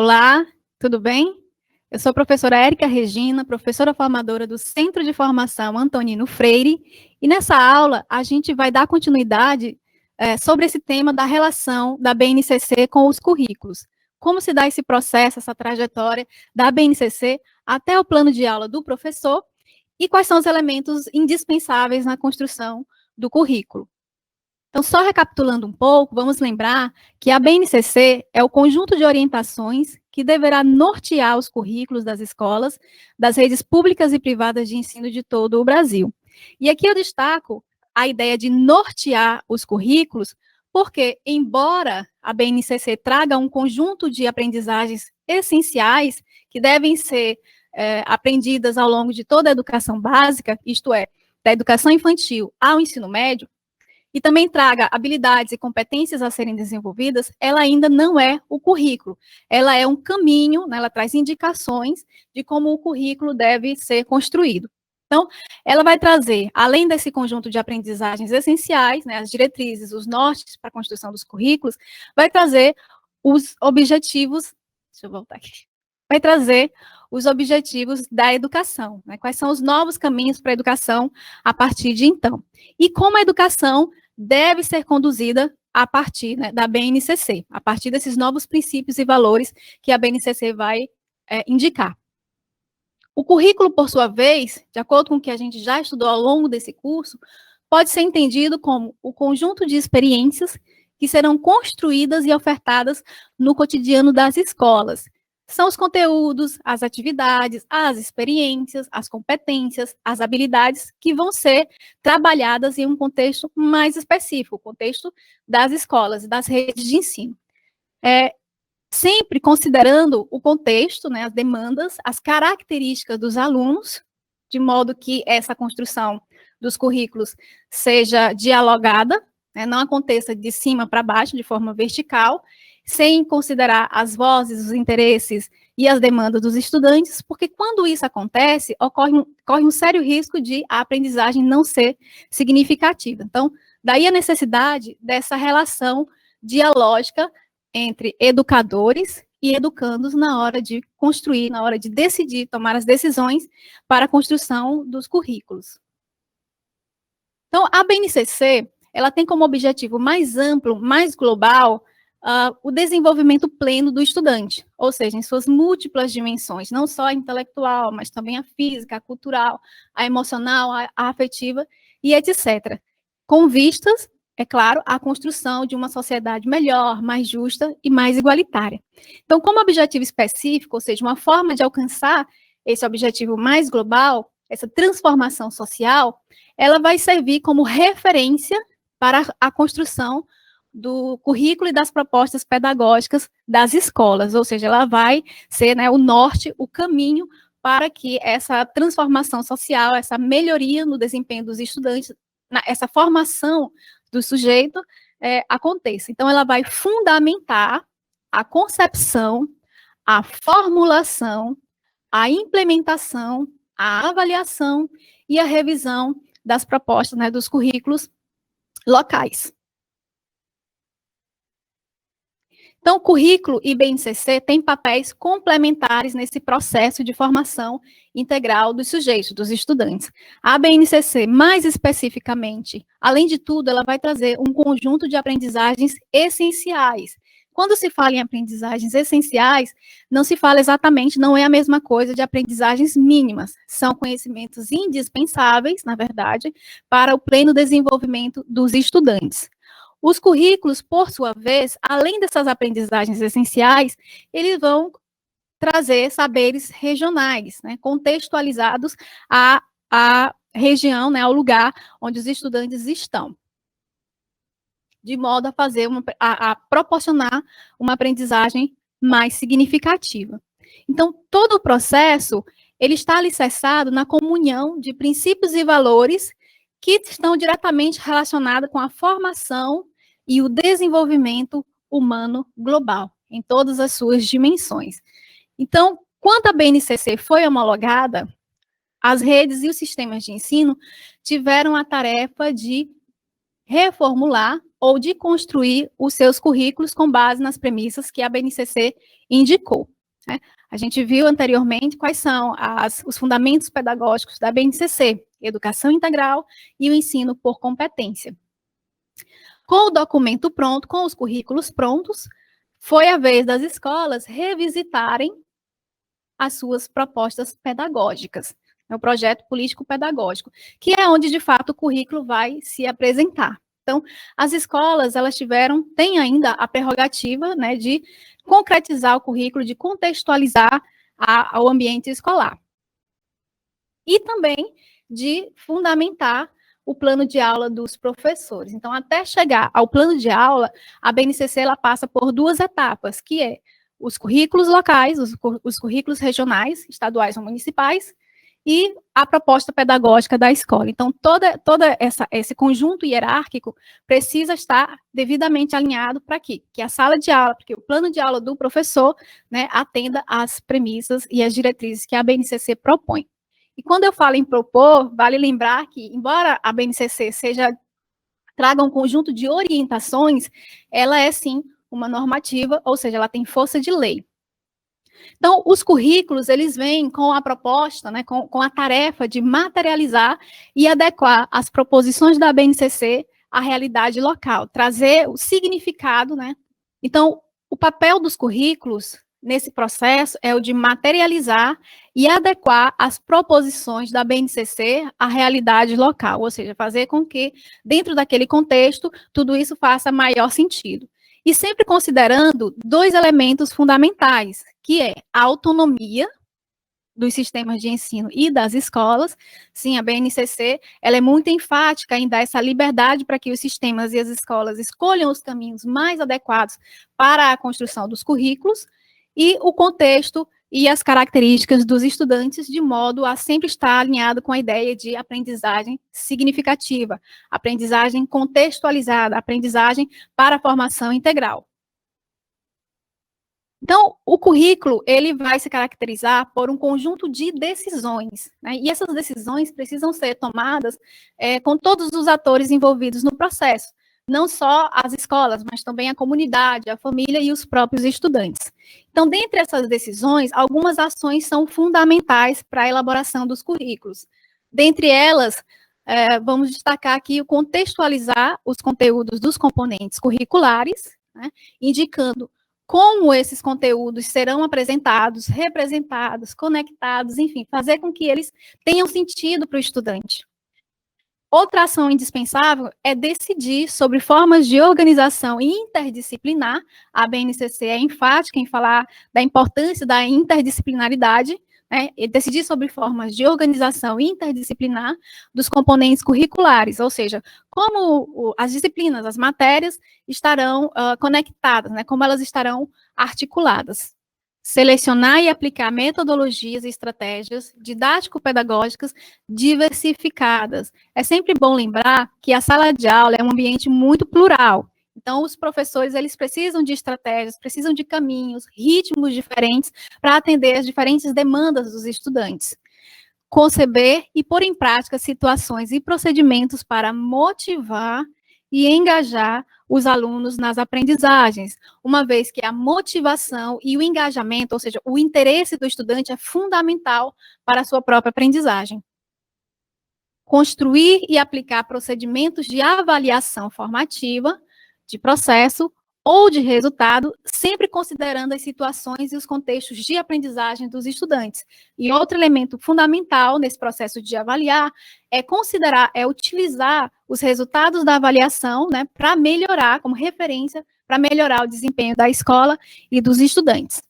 Olá, tudo bem? Eu sou a professora Érica Regina, professora formadora do Centro de Formação Antonino Freire, e nessa aula a gente vai dar continuidade sobre esse tema da relação da BNCC com os currículos. Como se dá esse processo, essa trajetória da BNCC até o plano de aula do professor e quais são os elementos indispensáveis na construção do currículo. Então, só recapitulando um pouco, vamos lembrar que a BNCC é o conjunto de orientações que deverá nortear os currículos das escolas, das redes públicas e privadas de ensino de todo o Brasil. E aqui eu destaco a ideia de nortear os currículos, porque, embora a BNCC traga um conjunto de aprendizagens essenciais que devem ser aprendidas ao longo de toda a educação básica, isto é, da educação infantil ao ensino médio, e também traga habilidades e competências a serem desenvolvidas, ela ainda não é o currículo. Ela é um caminho, né, ela traz indicações de como o currículo deve ser construído. Então, ela vai trazer, além desse conjunto de aprendizagens essenciais, né, as diretrizes, os nortes para a construção dos currículos, vai trazer os objetivos, deixa eu voltar aqui, vai trazer os objetivos da educação, né, quais são os novos caminhos para a educação a partir de então. E como a educação deve ser conduzida a partir, né, da BNCC, a partir desses novos princípios e valores que a BNCC vai indicar. O currículo, por sua vez, de acordo com o que a gente já estudou ao longo desse curso, pode ser entendido como o conjunto de experiências que serão construídas e ofertadas no cotidiano das escolas. São os conteúdos, as atividades, as experiências, as competências, as habilidades que vão ser trabalhadas em um contexto mais específico, o contexto das escolas e das redes de ensino. Sempre considerando o contexto, né, as demandas, as características dos alunos, de modo que essa construção dos currículos seja dialogada, né, não aconteça de cima para baixo, de forma vertical, sem considerar as vozes, os interesses e as demandas dos estudantes, porque quando isso acontece, corre um sério risco de a aprendizagem não ser significativa. Então, daí a necessidade dessa relação dialógica entre educadores e educandos na hora de construir, na hora de decidir, tomar as decisões para a construção dos currículos. Então, a BNCC, ela tem como objetivo mais amplo, mais global, o desenvolvimento pleno do estudante, ou seja, em suas múltiplas dimensões, não só a intelectual, mas também a física, a cultural, a emocional, a afetiva e etc. Com vistas, é claro, à construção de uma sociedade melhor, mais justa e mais igualitária. Então, como objetivo específico, ou seja, uma forma de alcançar esse objetivo mais global, essa transformação social, ela vai servir como referência para a construção do currículo e das propostas pedagógicas das escolas, ou seja, ela vai ser, né, o norte, o caminho para que essa transformação social, essa melhoria no desempenho dos estudantes, essa formação do sujeito aconteça. Então, ela vai fundamentar a concepção, a formulação, a implementação, a avaliação e a revisão das propostas, né, dos currículos locais. Então, currículo e BNCC têm papéis complementares nesse processo de formação integral dos sujeitos, dos estudantes. A BNCC, mais especificamente, além de tudo, ela vai trazer um conjunto de aprendizagens essenciais. Quando se fala em aprendizagens essenciais, não se fala exatamente, não é a mesma coisa de aprendizagens mínimas. São conhecimentos indispensáveis, na verdade, para o pleno desenvolvimento dos estudantes. Os currículos, por sua vez, além dessas aprendizagens essenciais, eles vão trazer saberes regionais, né, contextualizados à região, né, ao lugar onde os estudantes estão, de modo a fazer a proporcionar uma aprendizagem mais significativa. Então, todo o processo, ele está alicerçado na comunhão de princípios e valores que estão diretamente relacionados com a formação e o desenvolvimento humano global, em todas as suas dimensões. Então, quando a BNCC foi homologada, as redes e os sistemas de ensino tiveram a tarefa de reformular ou de construir os seus currículos com base nas premissas que a BNCC indicou. né? A gente viu anteriormente quais são os fundamentos pedagógicos da BNCC, educação integral e o ensino por competência. Com o documento pronto, com os currículos prontos, foi a vez das escolas revisitarem as suas propostas pedagógicas, o projeto político-pedagógico, que é onde, de fato, o currículo vai se apresentar. Então, as escolas, elas têm ainda a prerrogativa, né, de concretizar o currículo, de contextualizar ao ambiente escolar. E também de fundamentar o plano de aula dos professores. Então, até chegar ao plano de aula, a BNCC ela passa por duas etapas, que é os currículos locais, os currículos regionais, estaduais ou municipais, e a proposta pedagógica da escola. Então, esse conjunto hierárquico precisa estar devidamente alinhado para quê? Que a sala de aula, porque o plano de aula do professor, né, atenda às premissas e às diretrizes que a BNCC propõe. E quando eu falo em propor, vale lembrar que, embora a BNCC traga um conjunto de orientações, ela é, sim, uma normativa, ou seja, ela tem força de lei. Então, os currículos, eles vêm com a proposta, né, com a tarefa de materializar e adequar as proposições da BNCC à realidade local, trazer o significado, né? Então, o papel dos currículos nesse processo é o de materializar e adequar as proposições da BNCC à realidade local, ou seja, fazer com que, dentro daquele contexto, tudo isso faça maior sentido. E sempre considerando dois elementos fundamentais, que é a autonomia dos sistemas de ensino e das escolas. Sim, a BNCC, ela é muito enfática em dar essa liberdade para que os sistemas e as escolas escolham os caminhos mais adequados para a construção dos currículos, e o contexto e as características dos estudantes, de modo a sempre estar alinhado com a ideia de aprendizagem significativa, aprendizagem contextualizada, aprendizagem para a formação integral. Então, o currículo, ele vai se caracterizar por um conjunto de decisões, né? E essas decisões precisam ser tomadas com todos os atores envolvidos no processo, não só as escolas, mas também a comunidade, a família e os próprios estudantes. Então, dentre essas decisões, algumas ações são fundamentais para a elaboração dos currículos. Dentre elas, vamos destacar aqui o contextualizar os conteúdos dos componentes curriculares, né, indicando como esses conteúdos serão apresentados, representados, conectados, enfim, fazer com que eles tenham sentido para o estudante. Outra ação indispensável é decidir sobre formas de organização interdisciplinar. A BNCC é enfática em falar da importância da interdisciplinaridade, né, e decidir sobre formas de organização interdisciplinar dos componentes curriculares, ou seja, como as disciplinas, as matérias estarão conectadas, né, como elas estarão articuladas. Selecionar e aplicar metodologias e estratégias didático-pedagógicas diversificadas. É sempre bom lembrar que a sala de aula é um ambiente muito plural. Então, os professores, eles precisam de estratégias, precisam de caminhos, ritmos diferentes para atender as diferentes demandas dos estudantes. Conceber e pôr em prática situações e procedimentos para motivar e engajar os alunos nas aprendizagens, uma vez que a motivação e o engajamento, ou seja, o interesse do estudante é fundamental para a sua própria aprendizagem. Construir e aplicar procedimentos de avaliação formativa, de processo ou de resultado, sempre considerando as situações e os contextos de aprendizagem dos estudantes. E outro elemento fundamental nesse processo de avaliar é utilizar os resultados da avaliação, né, para melhorar, como referência, para melhorar o desempenho da escola e dos estudantes.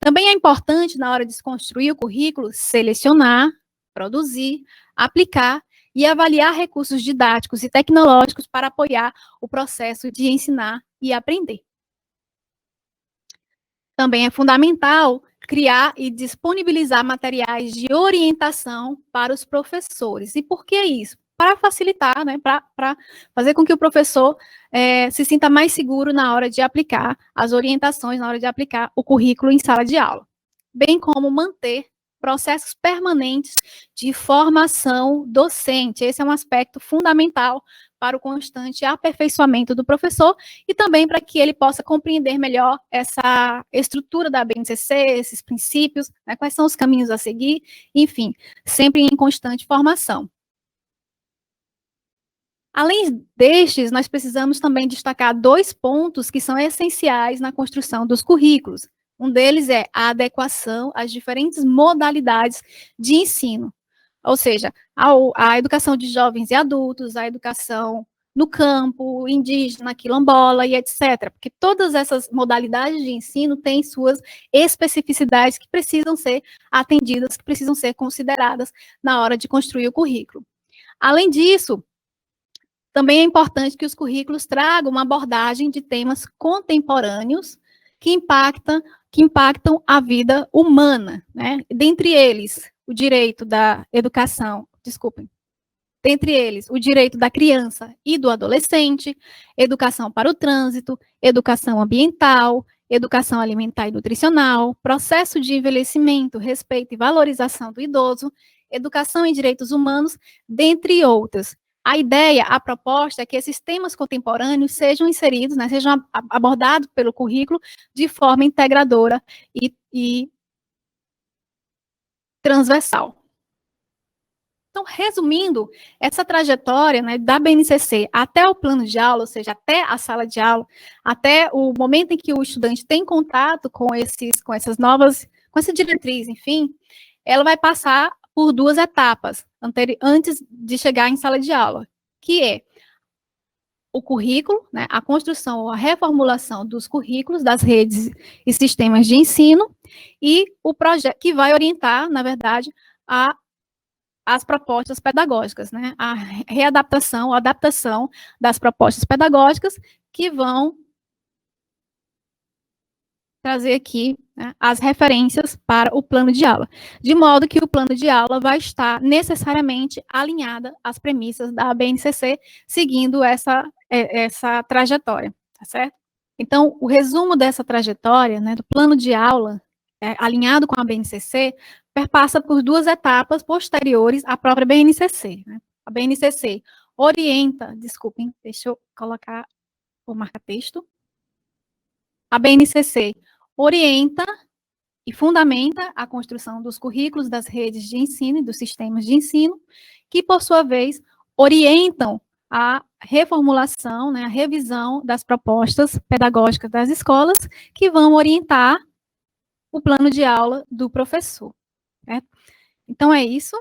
Também é importante, na hora de se construir o currículo, selecionar, produzir, aplicar e avaliar recursos didáticos e tecnológicos para apoiar o processo de ensinar e aprender. Também é fundamental criar e disponibilizar materiais de orientação para os professores. E por que isso? Para facilitar, né, para fazer com que o professor se sinta mais seguro na hora de aplicar as orientações, na hora de aplicar o currículo em sala de aula. Bem como manter processos permanentes de formação docente. Esse é um aspecto fundamental para o constante aperfeiçoamento do professor e também para que ele possa compreender melhor essa estrutura da BNCC, esses princípios, né, quais são os caminhos a seguir, enfim, sempre em constante formação. Além destes, nós precisamos também destacar 2 pontos que são essenciais na construção dos currículos. Um deles é a adequação às diferentes modalidades de ensino, ou seja, a educação de jovens e adultos, a educação no campo, indígena, quilombola e etc. Porque todas essas modalidades de ensino têm suas especificidades que precisam ser atendidas, que precisam ser consideradas na hora de construir o currículo. Além disso, também é importante que os currículos tragam uma abordagem de temas contemporâneos que impactam a vida humana, né? Dentre eles, o direito da educação, dentre eles, o direito da criança e do adolescente, educação para o trânsito, educação ambiental, educação alimentar e nutricional, processo de envelhecimento, respeito e valorização do idoso, educação em direitos humanos, dentre outras. A ideia, a proposta é que esses temas contemporâneos sejam inseridos, né, sejam abordados pelo currículo de forma integradora e transversal. Então, resumindo, essa trajetória, né, da BNCC até o plano de aula, ou seja, até a sala de aula, até o momento em que o estudante tem contato com essas novas, com essa diretriz, enfim, ela vai passar por 2 etapas antes de chegar em sala de aula, que é o currículo, né, a construção ou a reformulação dos currículos das redes e sistemas de ensino, e o projeto que vai orientar, na verdade, as propostas pedagógicas, né, a readaptação, a adaptação das propostas pedagógicas que vão trazer aqui, né, as referências para o plano de aula, de modo que o plano de aula vai estar necessariamente alinhada às premissas da BNCC, seguindo essa trajetória, tá certo? Então, o resumo dessa trajetória, né, do plano de aula, alinhado com a BNCC, perpassa por 2 etapas posteriores à própria BNCC, né? A BNCC orienta, desculpem, deixa eu colocar o marca-texto. A BNCC orienta e fundamenta a construção dos currículos das redes de ensino e dos sistemas de ensino, que, por sua vez, orientam a reformulação, né, a revisão das propostas pedagógicas das escolas, que vão orientar o plano de aula do professor. Né? Então, é isso.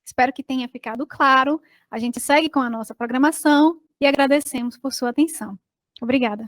Espero que tenha ficado claro. A gente segue com a nossa programação e agradecemos por sua atenção. Obrigada.